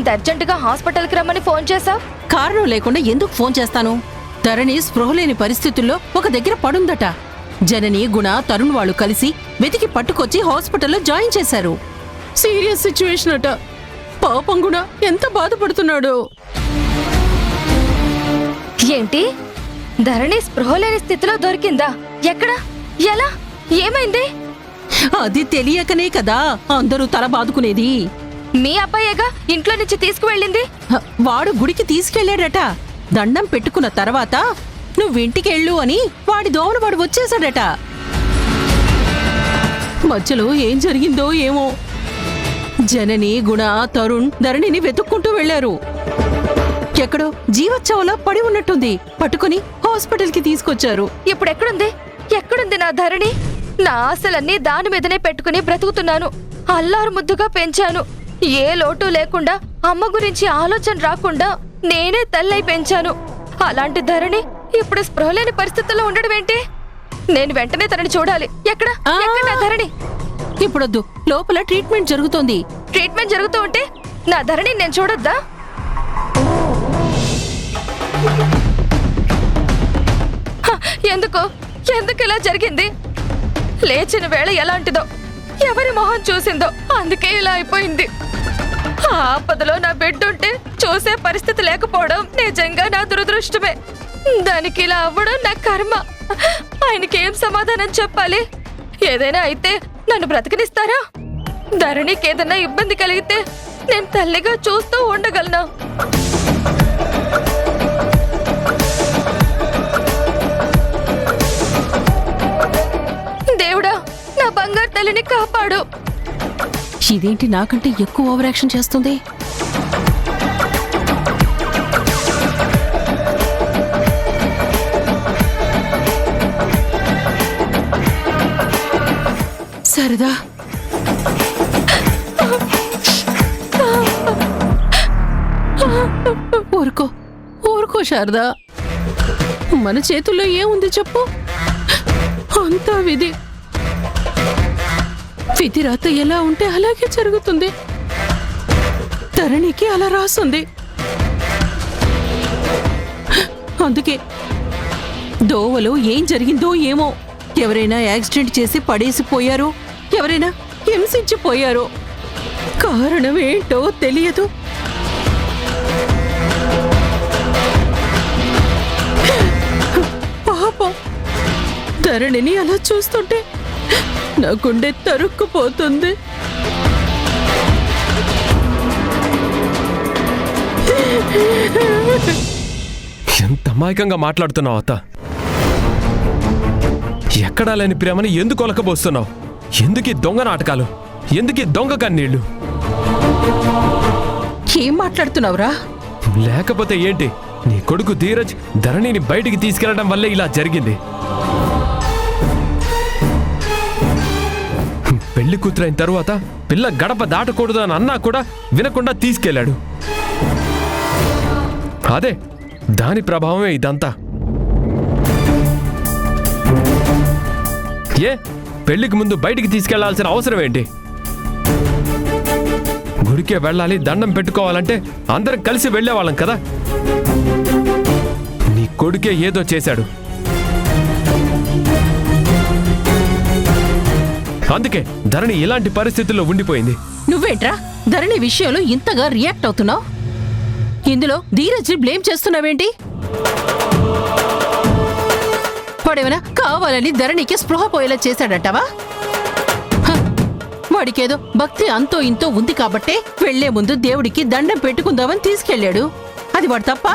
ఇంత అర్జెంటుగా హాస్పిటల్కి రమ్మని ఫోన్ చేశావు? కారణం లేకుండా ఎందుకు ఫోన్ చేస్తాను? ధరణి స్పృహలేని పరిస్థితుల్లో ఒక దగ్గర పడుందట. జనని, గుణ, తరుణ్ వాళ్ళు కలిసి వెతికి పట్టుకొచ్చి హాస్పిటల్లో జాయిన్ చేశారు. సీరియస్ సిచ్యువేషన్ అట. పాపం గుణ ఎంత బాధపడుతున్నాడో. ఏంటి? ధరణి స్పృహలేని స్థితిలో దొరికిందా? ఎక్కడ? ఎలా? ఏమైంది? అది తెలియకనే కదా అందరూ తల బాదుకునేది. మీ అబ్బాయేగా ఇంట్లో నుంచి తీసుకువెళ్ళింది. వాడు గుడికి తీసుకెళ్లాడట. దండం పెట్టుకున్న తర్వాత నువ్వింటికెళ్ళు అని వాడి దోవన వాడు వచ్చేశాడట. మధ్యలో ఏం జరిగిందో ఏమో. జనని, గుణ, తరుణ్ ధరణిని వెతుక్కుంటూ వెళ్లారు. ఎక్కడో జీవోత్సవంలో పడి ఉన్నట్టుంది. పట్టుకుని హాస్పిటల్కి తీసుకొచ్చారు. ఇప్పుడెక్కడుంది? ఎక్కడుంది నా ధరణి? నా ఆశలన్నీ దాని మీదనే పెట్టుకుని బ్రతుకుతున్నాను. అల్లారు ముద్దుగా పెంచాను. ఏ లోటు లేకుండా, అమ్మ గురించి ఆలోచన రాకుండా నేనే తల్లై పెంచాను. అలాంటి ధరణి ఇప్పుడు స్పృహలేని పరిస్థితుల్లో ఉండడం ఏంటి? నేను వెంటనే తనని చూడాలి. ఎక్కడ నా ధరణి? ఇప్పుడొద్దు, లోపల ట్రీట్మెంట్ జరుగుతోంది. ట్రీట్మెంట్ జరుగుతూ ఉంటే నా ధరణి నేను చూడొద్దా? ఎందుకు ఇలా జరిగింది? లేచిన వేళ ఎలాంటిదో, ఎవరి మొహం చూసిందో, అందుకే ఇలా అయిపోయింది. ఆ ఆపదలో నా బిడ్డ ఉంటే చూసే పరిస్థితి లేకపోవడం నిజంగా నా దురదృష్టమే. దానికి ఇలా అవ్వడం నా కర్మ. ఆయనకి ఏం సమాధానం చెప్పాలి? ఏదైనా అయితే నన్ను బ్రతికినిస్తారా? ధరణికి ఏదైనా ఇబ్బంది కలిగితే నేను తల్లిగా చూస్తూ ఉండగలనా? దేవుడా, నా బంగారు తల్లిని కాపాడు. ఇదేంటి నాకంటే ఎక్కువ ఓవర్ యాక్షన్ చేస్తుంది? సరదా, ఊరుకో ఊరుకో శారదా. మన చేతుల్లో ఏముంది చెప్పు? అంతా విధి. విధి రాత ఎలా ఉంటే అలాగే జరుగుతుంది. ధరణికి అలా రాసుంది. అందుకే దోవలో ఏం జరిగిందో ఏమో. ఎవరైనా యాక్సిడెంట్ చేసి పడేసిపోయారో, ఎవరైనా హింసించిపోయారో. కారణం ఏంటో తెలియదు. పాపం ధరణిని అలా చూస్తుంటే నా గుండె తరుక్కుపోతుంది. ఎంత అమాయకంగా మాట్లాడుతున్నావు అత్త. ఎక్కడా లేని ప్రేమని ఎందుకు ఒలకబోస్తున్నావు? ఎందుకీ దొంగ నాటకాలు? ఎందుకీ దొంగ కన్నీళ్లు? ఏం మాట్లాడుతున్నావురా? లేకపోతే ఏంటి? నీ కొడుకు ధీరజ్ ధరణిని బయటికి తీసుకెళ్లడం వల్లే ఇలా జరిగింది. పెళ్లి కూతురైన తరువాత పిల్ల గడప దాటకూడదు అని అన్నా కూడా వినకుండా తీసుకెళ్లాడు. అదే దాని ప్రభావమే ఇదంతా. ఏ పెళ్లికి ముందు బయటికి తీసుకెళ్లాల్సిన అవసరం ఏంటి? గుడికే వెళ్ళాలి, దండం పెట్టుకోవాలంటే అందరం కలిసి వెళ్ళేవాళ్ళం కదా. నీ కొడుకే ఏదో చేశాడు. అందుకే ధరణి ఇలాంటి పరిస్థితుల్లో ఉండిపోయింది. నువ్వేంట్రా ధరణి విషయంలో ఇంతగా రియాక్ట్ అవుతున్నావు? ఇందులో ధీరజ్ బ్లేమ్ చేస్తున్నావేంటి? వాడేమైనా కావాలని ధరణికి స్పృహ పోయేలా చేశాడంటావా? వాడికేదో భక్తి అంతో ఇంతో ఉంది కాబట్టే వెళ్లే ముందు దేవుడికి దండం పెట్టుకుందామని తీసుకెళ్లాడు. అది వాడు తప్ప?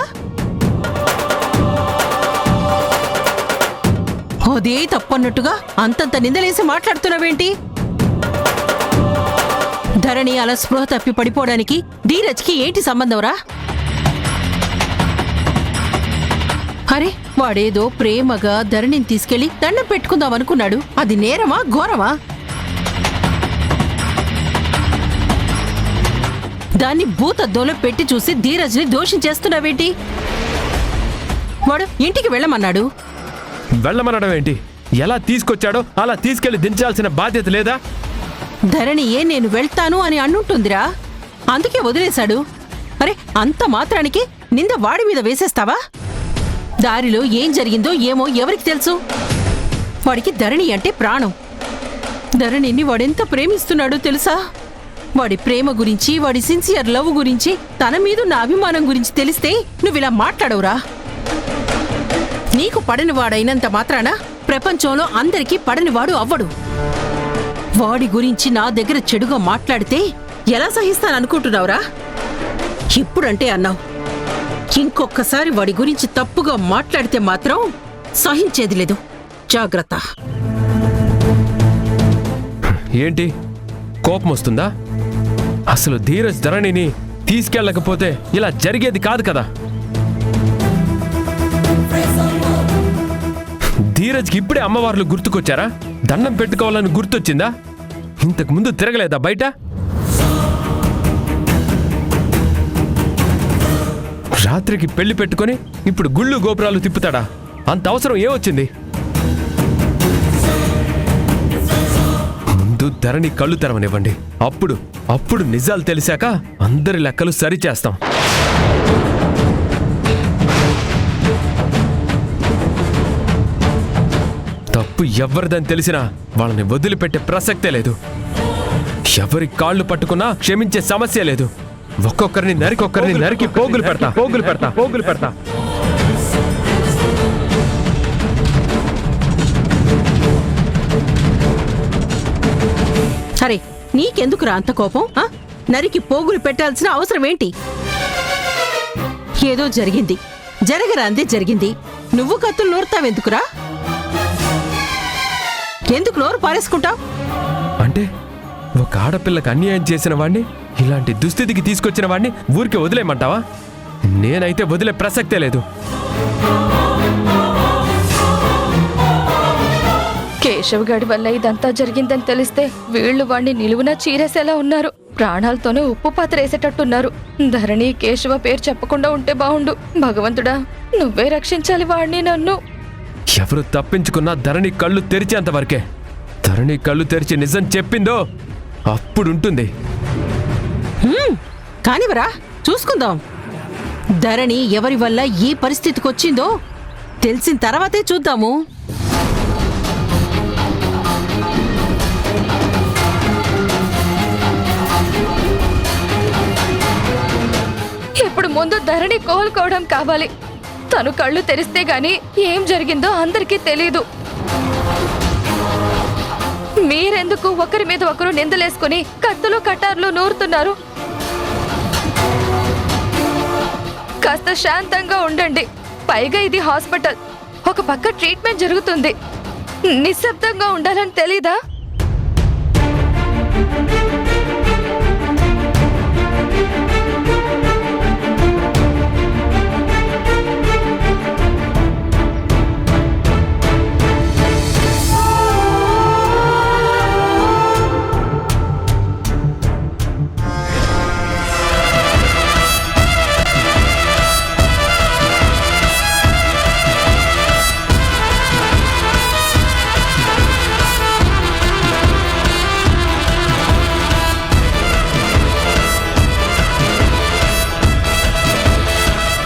అదే తప్పన్నట్టుగా అంతంత నిందలేసి మాట్లాడుతున్నావేంటి? ధరణి అలా స్పృహ తప్పి పడిపోవడానికి ధీరజ్కి ఏంటి సంబంధంరా? అరే వాడేదో ప్రేమగా ధరణిని తీసుకెళ్లి దండం పెట్టుకుందాం అనుకున్నాడు. అది నేరమా ఘోరమా? దాన్ని భూతద్దంలో పెట్టి చూసి ధీరజ్ని దోషం చేస్తున్నావేంటి? వాడు ఇంటికి వెళ్ళమన్నాడు. వెళ్ళమనడం ఏంటి? ఎలా తీసుకొచ్చాడో అలా తీసుకెళ్లి దించాల్సిన బాధ్యత లేదా? ధరణియే నేను వెళ్తాను అని అన్నుంటుందిరా, అందుకే వదిలేశాడు. అరే అంత మాత్రానికి నింద వాడి మీద వేసేస్తావా? దారిలో ఏం జరిగిందో ఏమో ఎవరికి తెలుసు? వాడికి ధరణి అంటే ప్రాణం. ధరణిని వాడెంత ప్రేమిస్తున్నాడో తెలుసా? వాడి ప్రేమ గురించి, వాడి సిన్సియర్ లవ్ గురించి, తన మీదున్న అభిమానం గురించి తెలిస్తే నువ్విలా మాట్లాడవురా? నీకు పడనివాడైనంత మాత్రాన ప్రపంచంలో అందరికీ పడనివాడు అవ్వడు. వాడి గురించి నా దగ్గర చెడుగా మాట్లాడితే ఎలా సహిస్తాననుకుంటున్నావురా? ఇప్పుడంటే అన్నావు, ఇంకొక్కసారి వాడి గురించి తప్పుగా మాట్లాడితే మాత్రం సహించేది లేదు. జాగ్రత్త. ఏంటి కోపం వస్తుందా? అసలు ధీరజ్ ధరణిని తీసుకెళ్ళకపోతే ఇలా జరిగేది కాదు కదా. ధీరజ్కి ఇప్పుడే అమ్మవార్లు గుర్తుకొచ్చారా? దండం పెట్టుకోవాలని గుర్తొచ్చిందా? ఇంతకు ముందు తిరగలేదా బయట? రాత్రికి పెళ్లి పెట్టుకొని ఇప్పుడు గుళ్ళు గోపురాలు తిప్పుతాడా? అంత అవసరం ఏమొచ్చింది? ముందు ధరణి కళ్ళు తెరవనివ్వండి. అప్పుడు నిజాలు తెలిసాక అందరి లెక్కలు సరిచేస్తాం. తప్పు ఎవరిదని తెలిసినా వాళ్ళని వదిలిపెట్టే ప్రసక్తే లేదు. ఎవరి కాళ్ళు పట్టుకున్నా క్షమించే సమస్య లేదు. ఒక్కొక్కరిని నరికి పోగులు పెడతా. అరే నీకెందుకురా అంత కోపం? నరికి పోగులు పెట్టాల్సిన అవసరం ఏంటి? ఏదో జరిగింది, జరగరాందే జరిగింది. నువ్వు కత్తులు నూరుతావెందుకురా? ఎందుకు నోరు పారేసుకుంటావు? అంటే ఒక ఆడపిల్లకు అన్యాయం చేసిన వాణ్ణి, ఇలాంటి దుస్థితికి తీసుకొచ్చిన వాణ్ణి ఊరికి వదిలేయమంటావా? నేనైతే వదిలే ప్రసక్తే లేదు. కేశవ్ గడి వల్ల ఇదంతా జరిగిందని తెలిస్తే వీళ్ళు వాణ్ణి నిలువున చీరేసేలా ఉన్నారు. ప్రాణాలతోనే ఉప్పు పాత్రేసేటట్టున్నారు. ధరణి కేశవ పేరు చెప్పకుండా ఉంటే బావుండు. భగవంతుడా, నువ్వే రక్షించాలి వాణ్ణి, నన్ను. ఎవరు తప్పించుకున్నా ధరణి కళ్ళు తెరిచేంత వరకే. ధరణి కళ్ళు తెరిచి నిజం చెప్పిందో అప్పుడుంటుంది. కానివరా, చూసుకుందాం. ధరణి ఎవరి వల్ల ఈ పరిస్థితికి వచ్చిందో తెలిసిన తర్వాతే చూద్దాము. ఇప్పుడు ముందు ధరణి కోలుకోవడం కావాలి. తను కళ్ళు తెరిస్తే గాని ఏం జరిగిందో అందరికీ తెలీదు. మీరెందుకు ఒకరి మీద ఒకరు నిందలేసుకుని కత్తులు కటార్లు నూరుతున్నారు? కాస్త శాంతంగా ఉండండి. పైగా ఇది హాస్పిటల్, ఒక పక్క ట్రీట్మెంట్ జరుగుతుంది. నిశ్శబ్దంగా ఉండాలని తెలీదా?